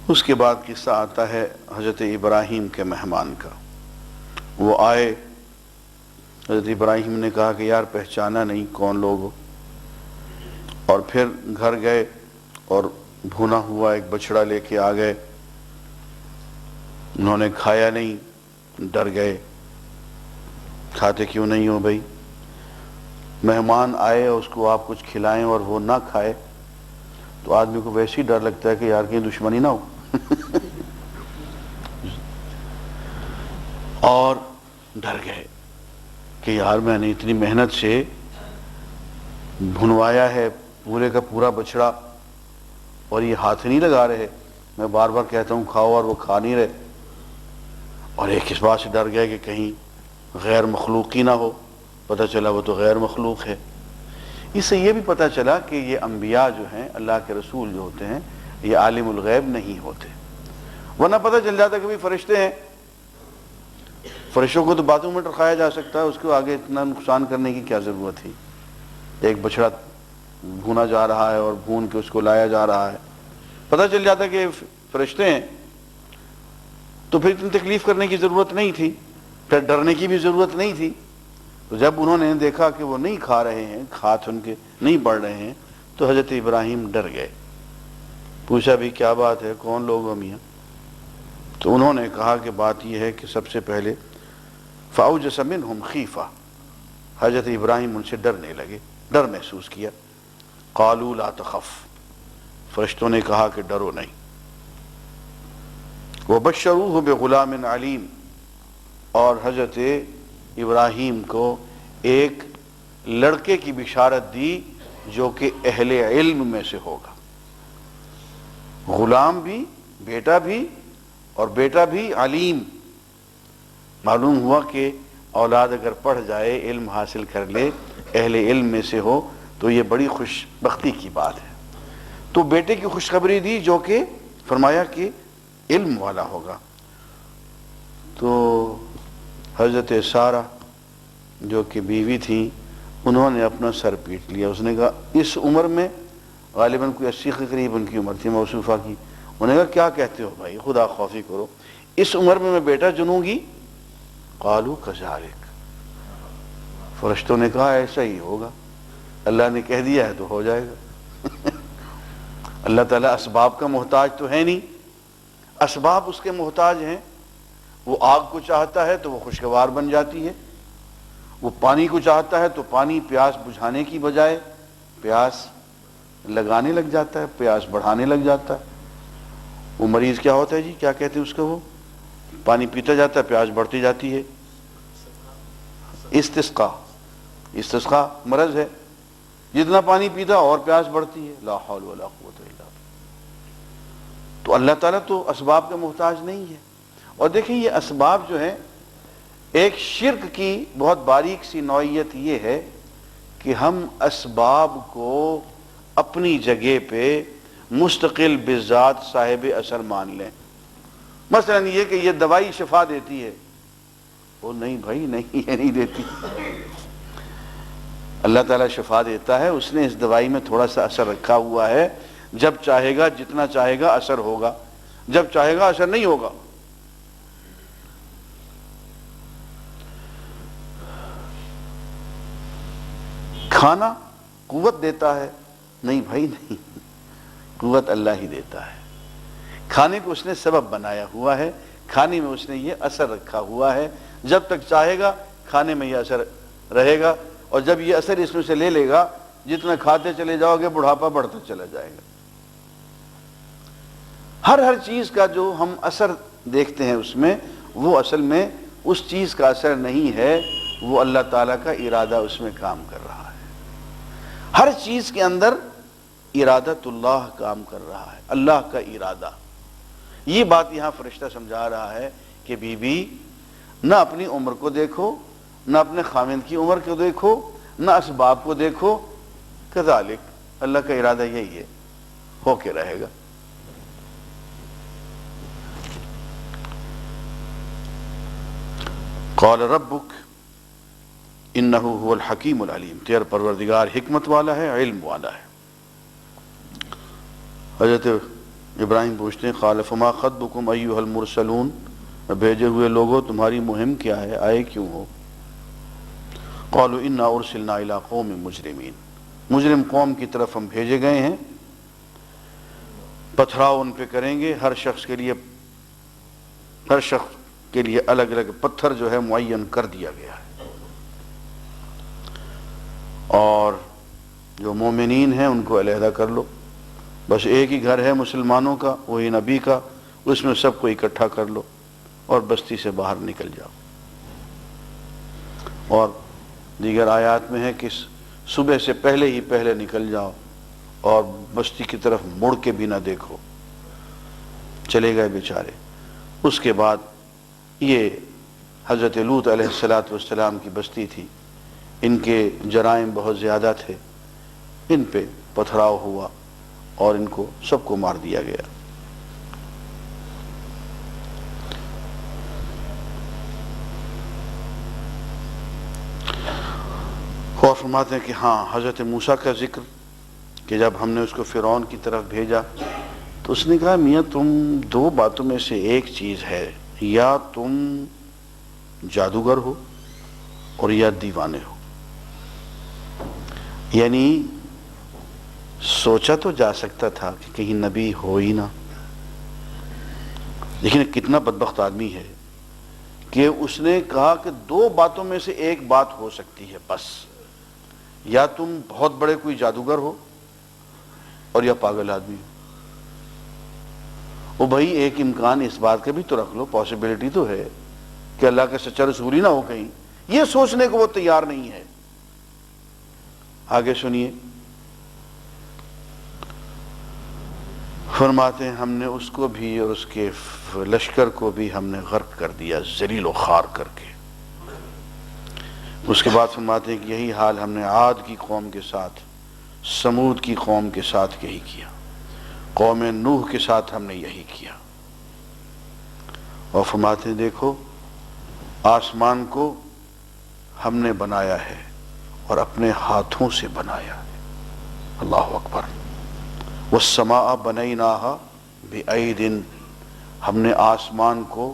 اس کے بعد قصہ آتا ہے حضرت ابراہیم کے مہمان کا۔ وہ آئے، حضرت ابراہیم نے کہا کہ یار پہچانا نہیں کون لوگ ہو، اور پھر گھر گئے اور بھونا ہوا ایک بچڑا لے کے آ گئے۔ انہوں نے کھایا نہیں، ڈر گئے، کھاتے کیوں نہیں ہو بھائی؟ مہمان آئے اور اس کو آپ کچھ کھلائیں اور وہ نہ کھائے تو آدمی کو ویسے ہی ڈر لگتا ہے کہ یار کہیں دشمنی نہ ہو۔ اور ڈر گئے کہ یار میں نے اتنی محنت سے بھنوایا ہے پورے کا پورا بچڑا اور یہ ہاتھ نہیں لگا رہے، میں بار بار کہتا ہوں کھاؤ اور وہ کھا نہیں رہے۔ اور ایک اس بات سے ڈر گئے کہ کہیں غیر مخلوقی نہ ہو، پتہ چلا وہ تو غیر مخلوق ہے۔ اس سے یہ بھی پتہ چلا کہ یہ انبیاء جو ہیں، اللہ کے رسول جو ہوتے ہیں، یہ عالم الغیب نہیں ہوتے، ورنہ پتہ چل جاتا کہ بھی فرشتے ہیں۔ فرشتوں کو تو باتوں میں رکھایا جا سکتا ہے، اس کو آگے اتنا نقصان کرنے کی کیا ضرورت تھی؟ ایک بچڑا بھونا جا رہا ہے اور بھون کے اس کو لایا جا رہا ہے، پتہ چل جاتا کہ فرشتے ہیں، تو پھر اتنی تکلیف کرنے کی ضرورت نہیں تھی، پھر ڈرنے کی بھی ضرورت نہیں تھی۔ تو جب انہوں نے دیکھا کہ وہ نہیں کھا رہے ہیں، ہاتھ ان کے نہیں بڑھ رہے ہیں، تو حضرت ابراہیم ڈر گئے۔ پوچھا بھی کیا بات ہے، کون لوگ ہو میاں؟ تو انہوں نے کہا کہ بات یہ ہے کہ سب سے پہلے فَأَوْجَسَ مِنْهُمْ خِیفَةً، حضرت ابراہیم ان سے ڈرنے لگے، ڈر محسوس کیا۔ قَالُوا لَا تَخَفْ، فرشتوں نے کہا کہ ڈرو نہیں۔ وَبَشَّرُوهُ بِغُلَامٍ عَلِيمٍ، اور حضرت ابراہیم کو ایک لڑکے کی بشارت دی جو کہ اہل علم میں سے ہوگا۔ غلام بھی، بیٹا بھی، اور بیٹا بھی علیم۔ معلوم ہوا کہ اولاد اگر پڑھ جائے، علم حاصل کر لے، اہل علم میں سے ہو تو یہ بڑی خوش بختی کی بات ہے۔ تو بیٹے کی خوشخبری دی جو کہ فرمایا کہ علم والا ہوگا۔ تو حضرت سارہ جو کہ بیوی تھی، انہوں نے اپنا سر پیٹ لیا۔ اس نے کہا اس عمر میں، غالباً کوئی 80 کے قریب ان کی عمر تھی موصوفہ کی، انہوں نے کہا کیا کہتے ہو بھائی، خدا خوفی کرو، اس عمر میں بیٹا جنوں گی؟ قالوا کذالک، فرشتوں نے کہا ایسا ہی ہوگا، اللہ نے کہہ دیا ہے تو ہو جائے گا۔ اللہ تعالیٰ اسباب کا محتاج تو ہے نہیں، اسباب اس کے محتاج ہیں۔ وہ آگ کو چاہتا ہے تو وہ خوشگوار بن جاتی ہے، وہ پانی کو چاہتا ہے تو پانی پیاس بجھانے کی بجائے پیاس لگانے لگ جاتا ہے، پیاس بڑھانے لگ جاتا ہے۔ وہ مریض کیا ہوتا ہے جی، کیا کہتے ہیں اس کو، وہ پانی پیتا جاتا ہے، پیاس بڑھتی جاتی ہے، استسقا۔ استسقا مرض ہے، جتنا پانی پیتا اور پیاس بڑھتی ہے، لا حول ولا قوت الا باللہ۔ تو اللہ تعالیٰ تو اسباب کا محتاج نہیں ہے۔ اور دیکھیں یہ اسباب جو ہیں، ایک شرک کی بہت باریک سی نوعیت یہ ہے کہ ہم اسباب کو اپنی جگہ پہ مستقل بذات صاحب اثر مان لیں۔ مثلا یہ کہ یہ دوائی شفا دیتی ہے، وہ نہیں بھائی، نہیں، یہ نہیں دیتی۔ اللہ تعالیٰ شفا دیتا ہے، اس نے اس دوائی میں تھوڑا سا اثر رکھا ہوا ہے، جب چاہے گا جتنا چاہے گا اثر ہوگا، جب چاہے گا اثر نہیں ہوگا۔ کھانا قوت دیتا ہے، نہیں بھائی نہیں، قوت اللہ ہی دیتا ہے۔ کھانے کو اس نے سبب بنایا ہوا ہے، کھانے میں اس نے یہ اثر رکھا ہوا ہے، جب تک چاہے گا کھانے میں یہ اثر رہے گا، اور جب یہ اثر اس میں سے لے لے گا، جتنا کھاتے چلے جاؤ گے بڑھاپا بڑھتا چلا جائے گا۔ ہر چیز کا جو ہم اثر دیکھتے ہیں اس میں، وہ اصل میں اس چیز کا اثر نہیں ہے، وہ اللہ تعالیٰ کا ارادہ اس میں کام کر رہا ہے۔ ہر چیز کے اندر ارادت اللہ کام کر رہا ہے، اللہ کا ارادہ۔ یہ بات یہاں فرشتہ سمجھا رہا ہے کہ بی بی نہ اپنی عمر کو دیکھو، نہ اپنے خاوند کی عمر کو دیکھو، نہ اسباب کو دیکھو، کذالک، اللہ کا ارادہ یہی ہے، ہو کے رہے گا۔ قال ربک انہ هو الحکیم العلیم، تیرا پروردگار حکمت والا ہے، علم والا ہے۔ حضرت ابراہیم پوچھتے ہیں قال فما خطبکم ایھا المرسلون، بھیجے ہوئے لوگوں تمہاری مہم کیا ہے، آئے کیوں ہو؟ قالوا انا ارسلنا الی قوم مجرمین، مجرم قوم کی طرف ہم بھیجے گئے ہیں، پتھراؤ ان پہ کریں گے، ہر شخص کے لیے الگ الگ پتھر جو ہے معین کر دیا گیا ہے، اور جو مومنین ہیں ان کو علیحدہ کر لو، بس ایک ہی گھر ہے مسلمانوں کا، وہی نبی کا، اس میں سب کو اکٹھا کر لو اور بستی سے باہر نکل جاؤ۔ اور دیگر آیات میں ہے کہ صبح سے پہلے نکل جاؤ اور بستی کی طرف مڑ کے بھی نہ دیکھو، چلے گئے بیچارے۔ اس کے بعد یہ حضرت لوط علیہ السلام کی بستی تھی، ان کے جرائم بہت زیادہ تھے، ان پہ پتھراؤ ہوا اور ان کو سب کو مار دیا گیا۔ اور فرماتے ہیں کہ ہاں حضرت موسیٰ کا ذکر کہ جب ہم نے اس کو فرعون کی طرف بھیجا تو اس نے کہا میاں تم دو باتوں میں سے ایک چیز ہے، یا تم جادوگر ہو اور یا دیوانے ہو، یعنی سوچا تو جا سکتا تھا کہ کہیں نبی ہو ہی نہ، لیکن کتنا بدبخت آدمی ہے کہ اس نے کہا کہ دو باتوں میں سے ایک بات ہو سکتی ہے بس، یا تم بہت بڑے کوئی جادوگر ہو اور یا پاگل آدمی ہو۔ وہ بھائی ایک امکان اس بات کا بھی تو رکھ لو، پاسبلٹی تو ہے کہ اللہ کا سچا رسول ہی نہ ہو کہیں، یہ سوچنے کو وہ تیار نہیں ہے۔ آگے سنیے، فرماتے ہیں ہم نے اس کو بھی اور اس کے لشکر کو بھی ہم نے غرق کر دیا ذلیل و خوار کر کے۔ اس کے بعد فرماتے ہیں کہ یہی حال ہم نے عاد کی قوم کے ساتھ، سمود کی قوم کے ساتھ یہی کیا، قوم نوح کے ساتھ ہم نے یہی کیا۔ اور فرماتے ہیں دیکھو آسمان کو ہم نے بنایا ہے اور اپنے ہاتھوں سے بنایا ہے، اللہ اکبر۔ والسماء بنیناہا بأید، ہم نے آسمان کو